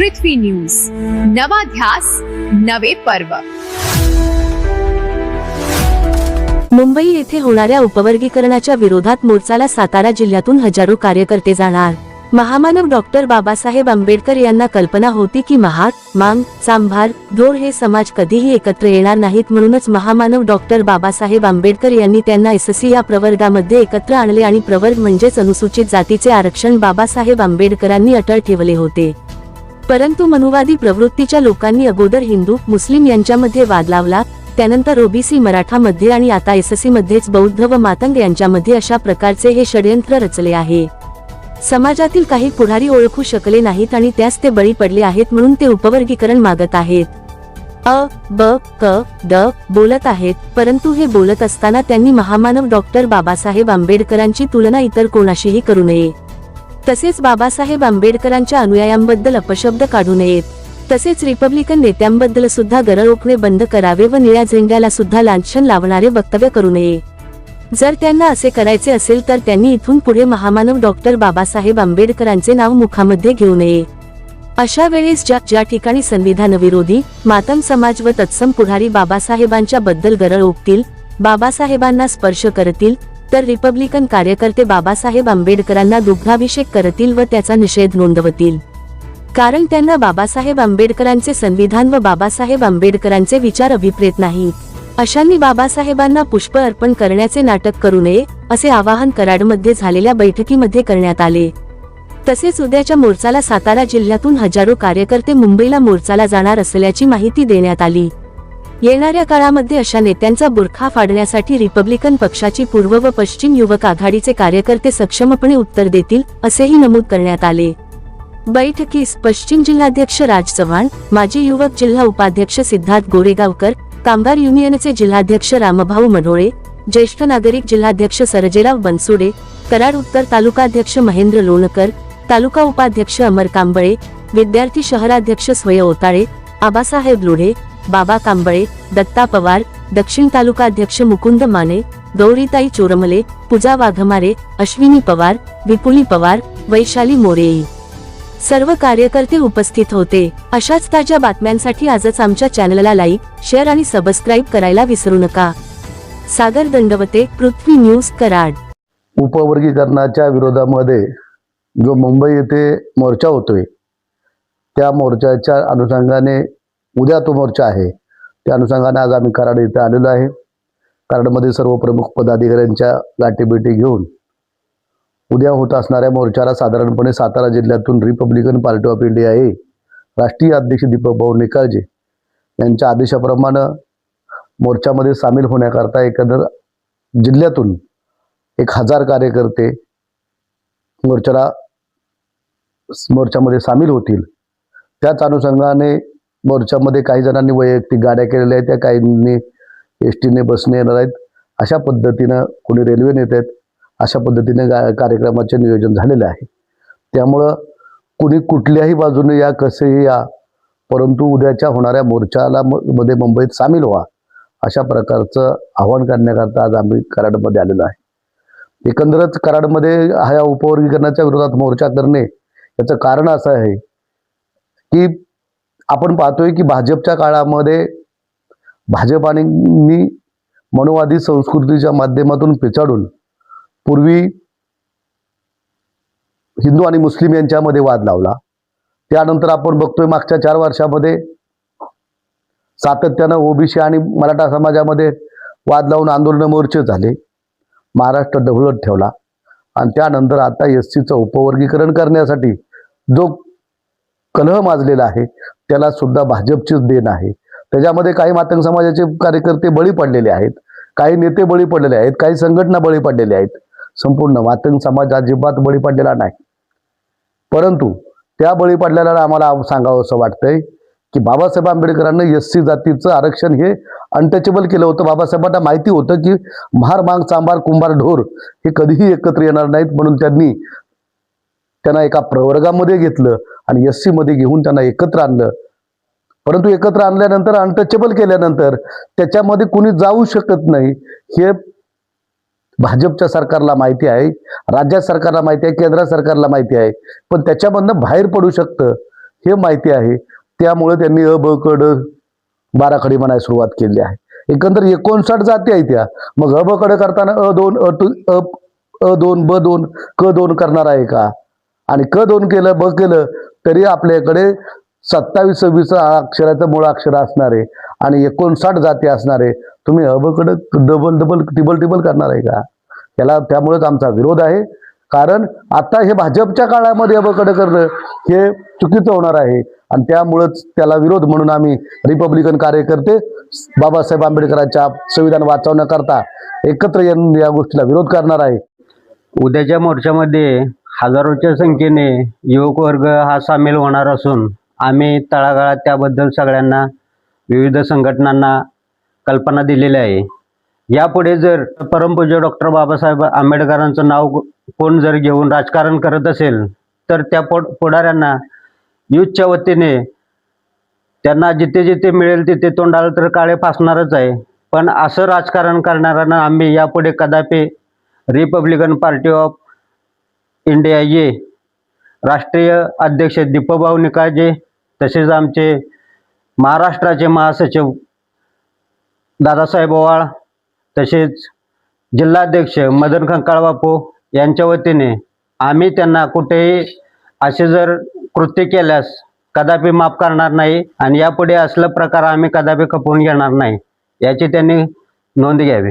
पृथ्वी news, नवा ध्यास नवे पर्व। मुंबई येथे होणाऱ्या उपवर्गीकरणाच्या विरोधात मोर्चाला सातारा जिल्ह्यातून हजारो कार्यकर्ते जाणार। महामानव डॉक्टर बाबासाहेब आंबेडकर यांना कल्पना होती की महार, मांग, चांभार, ढोर हे समाज कधीही एकत्र येणार नाहीत, म्हणूनच महामानव डॉक्टर बाबासाहेब आंबेडकर यांनी त्यांना एससी या प्रवर्गामध्ये एकत्र आणले आणि प्रवर्ग म्हणजेच अनुसूचित जातीचे आरक्षण बाबासाहेब आंबेडकरांनी अटळ ठेवले होते। परंतु मनुवादी प्रवृत्तीच्या लोकांनी अगोदर हिंदू मुस्लिम यांच्यामध्ये वाद लावला, त्यानंतर ओबीसी मराठा मध्ये आणि आता एससी मध्येच बौद्ध व मातंग यांच्यामध्ये अशा प्रकारचे हे षडयंत्र रचले आहे। समाजातील काही पुढारी ओळखू शकले नाहीत आणि त्यास ते बळी पडले आहेत, म्हणून ते उपवर्गीकरण मागत आहेत। अ, ब, क, ड बोलत आहेत, परंतु हे बोलत असताना त्यांनी महामानव डॉक्टर बाबासाहेब आंबेडकरांची तुलना इतर कोणाशीही करू नये। तसेच बाबासाहेब आंबेडकरांच्या अनुयायांबद्दल अपशब्द काढू नयेत। तसेच रिपब्लिकन नेत्यांबद्दल सुद्धा गरळ बंद करावे व निळ्या झेंड्याला सुद्धा लांछन लावणारे वक्तव्य करू नये। जर त्यांना असे करायचे असेल तर त्यांनी इथून पुढे महामानव डॉक्टर बाबासाहेब आंबेडकरांचे नाव मुखामध्ये घेऊ नये। अशा वेळेस ज्या ठिकाणी संविधान विरोधी मातंग समाज व तत्सम पुढारी बाबासाहेबांच्या बद्दल गरळ ओकतील, बाबासाहेबांना स्पर्श करतील, तर रिपब्लिकन कार्यकर्ते बाबासाहेब आंबेडकरांना दुग्धाभिषेक करतील व त्याचा निषेध नोंदवतील। कारण त्यांना बाबासाहेब आंबेडकरांचे संविधान व बाबासाहेब आंबेडकरांचे विचार अभिप्रेत नाहीत। अशांनी बाबासाहेबांना पुष्प अर्पण करण्याचे नाटक करू नये, असे आवाहन कराडमध्ये झालेल्या बैठकीमध्ये करण्यात आले। तसेच उद्याच्या मोर्चाला सातारा जिल्ह्यातून हजारो कार्यकर्ते मुंबईला मोर्चाला जाणार असल्याची माहिती देण्यात आली। येणाऱ्या काळामध्ये अशा नेत्यांचा बुरखा फाडण्यासाठी रिपब्लिकन पक्षाची पूर्व व पश्चिम युवक आघाडीचे कार्यकर्ते सक्षमपणे उत्तर देतील, असेही नमूद करण्यात आले। बैठकीस पश्चिम जिल्हाध्यक्ष राज चव्हाण, माजी युवक जिल्हा उपाध्यक्ष सिद्धार्थ गोरेगावकर, कामगार युनियनचे जिल्हाध्यक्ष रामभाऊ मढोळे, ज्येष्ठ नागरिक जिल्हाध्यक्ष सरजेराव बनसोडे, कराड उत्तर तालुकाध्यक्ष महेंद्र लोणकर, तालुका उपाध्यक्ष अमर कांबळे, विद्यार्थी शहराध्यक्ष स्वय ओताळे, आबासाहेब लोढे, बाबा कांबळे, दत्ता पवार, दक्षिण तालुकाध्यक्ष मुकुंद माने, गौरीताई चोरमले, पूजा वाघमारे, अश्विनी पवार, विपुली पवार, वैशाली मोरे सर्व कार्यकर्ते उपस्थित होते। अशाच ताज्या बातम्यांसाठी आजच आमच्या चॅनलला लाईक, शेअर आणि सबस्क्राईब करायला विसरू नका। सागर दंडवते, पृथ्वी न्यूज, कराड। उपवर्गीकरणाच्या विरोधामध्ये जो मुंबई येथे मोर्चा होतोय, त्या मोर्चाच्या अनुषंगाने उद्या तो मोर्चा आहे, त्या अनुषंगाने आज आम्ही कराड येथे आलेलो आहे। कराडमध्ये सर्व प्रमुख पदाधिकाऱ्यांच्या गाठीभेटी घेऊन उद्या होत असणाऱ्या मोर्चाला साधारणपणे सातारा जिल्ह्यातून रिपब्लिकन पार्टी ऑफ इंडिया हे राष्ट्रीय अध्यक्ष दीपक भाऊ निकाळजे यांच्या आदेशाप्रमाणे मोर्चामध्ये सामील होण्याकरता एकंदर जिल्ह्यातून 1000 कार्यकर्ते मोर्चामध्ये सामील होतील। त्याच अनुषंगाने मोर्चामध्ये काही जणांनी वैयक्तिक गाड्या केलेल्या आहेत, त्या काहींनी एसटीने बसने येणार आहेत, अशा पद्धतीनं कोणी रेल्वेने येत आहेत, अशा पद्धतीने कार्यक्रमाचे नियोजन झालेले आहे। त्यामुळं कुणी कुठल्याही बाजूने या, कसेही या, परंतु उद्याच्या होणाऱ्या मोर्चाला मध्ये मुंबईत सामील व्हा, अशा प्रकारचं आवाहन करण्याकरता आज आम्ही कराडमध्ये आलेलो आहे। एकंदरच कराडमध्ये ह्या उपवर्गीकरणाच्या विरोधात मोर्चा करणे याचं कारण असं आहे की आपण पाहतोय की भाजपच्या काळामध्ये भाजपाने मनुवादी संस्कृतीच्या माध्यमातून पिछाडून पूर्वी हिंदू आणि मुस्लिम यांच्यामध्ये वाद लावला। त्यानंतर आपण बघतोय मागच्या 4 वर्षामध्ये सातत्यानं ओबीसी आणि मराठा समाजामध्ये वाद लावून आंदोलन मोर्चे झाले, महाराष्ट्र ढवळत ठेवला आणि त्यानंतर आता एससीचं उपवर्गीकरण करण्यासाठी जो कलह माजलेला आहे त्याला सुद्धा भाजपचीच देण आहे। त्याच्यामध्ये काही मातंग समाजाचे कार्यकर्ते बळी पडलेले आहेत, काही नेते बळी पडलेले आहेत, काही संघटना बळी पडलेले आहेत। संपूर्ण मातंग समाज अजिबात बळी पडलेला नाही, परंतु त्या बळी पडलेला आम्हाला सांगावं असं वाटतंय की बाबासाहेब आंबेडकरांनी एससी जातीचं आरक्षण हे अनटचेबल केलं होतं। बाबासाहेबांना माहिती होतं की महार, मांग, चांभार, कुंभार, ढोर हे कधीही एकत्र येणार नाहीत, म्हणून त्यांना एका प्रवर्गामध्ये घेतलं आणि एससी मध्ये घेऊन त्यांना एकत्र आणलं। परंतु एकत्र आणल्यानंतर अनटचेबल केल्यानंतर त्याच्यामध्ये कुणी जाऊ शकत नाही हे भाजपच्या सरकारला माहिती आहे, राज्य सरकारला माहिती आहे, केंद्र सरकारला माहिती आहे, पण त्याच्यामधनं बाहेर पडू शकतं हे माहिती आहे. त्यामुळे त्यांनी अ ब क ड 12 खडी म्हणायला सुरुवात केली आहे. एकंदर 59 जाती आहेत त्या. मग अ ब क ड करताना अ2 ब2 क2 करणार आहे का? आणि क2 केलं ब केलं तरी आपल्याकडे 27-26 अक्षराचं मूळ अक्षर असणार आहे आणि 59 जाती असणार आहे. तुम्ही अ ब क ड डबल टिबल करणार आहे का? त्यामुळेच आमचा विरोध आहे. कारण आता हे भाजपच्या काळामध्ये अ ब क ड करणं हे चुकीचं होणार आहे आणि त्यामुळेच त्याला विरोध म्हणून आम्ही रिपब्लिकन कार्यकर्ते बाबासाहेब आंबेडकरांच्या संविधान वाचवण्याकरता एकत्र येऊन या गोष्टीला विरोध करणार आहे. उद्याच्या मोर्चामध्ये हजारोच्या संख्येने युवक वर्ग हा सामील होणार असून आम्ही तळागाळात त्याबद्दल सगळ्यांना विविध संघटनांना कल्पना दिलेली आहे. यापुढे जर परमपूज्य डॉक्टर बाबासाहेब आंबेडकरांचं नाव कोण जर घेऊन राजकारण करत असेल तर त्या पुढाऱ्यांना युथच्या वतीने त्यांना जिथे जिथे मिळेल तिथे तोंडाला तर काळे फासणारच आहे. पण असं राजकारण करणाऱ्यांना आम्ही यापुढे कदापि रिपब्लिकन पार्टी ऑफ इंडिया ये राष्ट्रीय अध्यक्ष दीपकभाऊ निकाळजे, तसेच आमचे महाराष्ट्राचे महासचिव दादासाहेब ओवाळ, तसेच जिल्हाध्यक्ष मदन खंकाळ बापू यांच्या वतीने आम्ही त्यांना कुठेही असे जर कृत्य केल्यास कदापि माफ करणार नाही आणि यापुढे असला प्रकार आम्ही कदापि खपवून घेणार नाही, याची त्यांनी नोंद घ्यावी.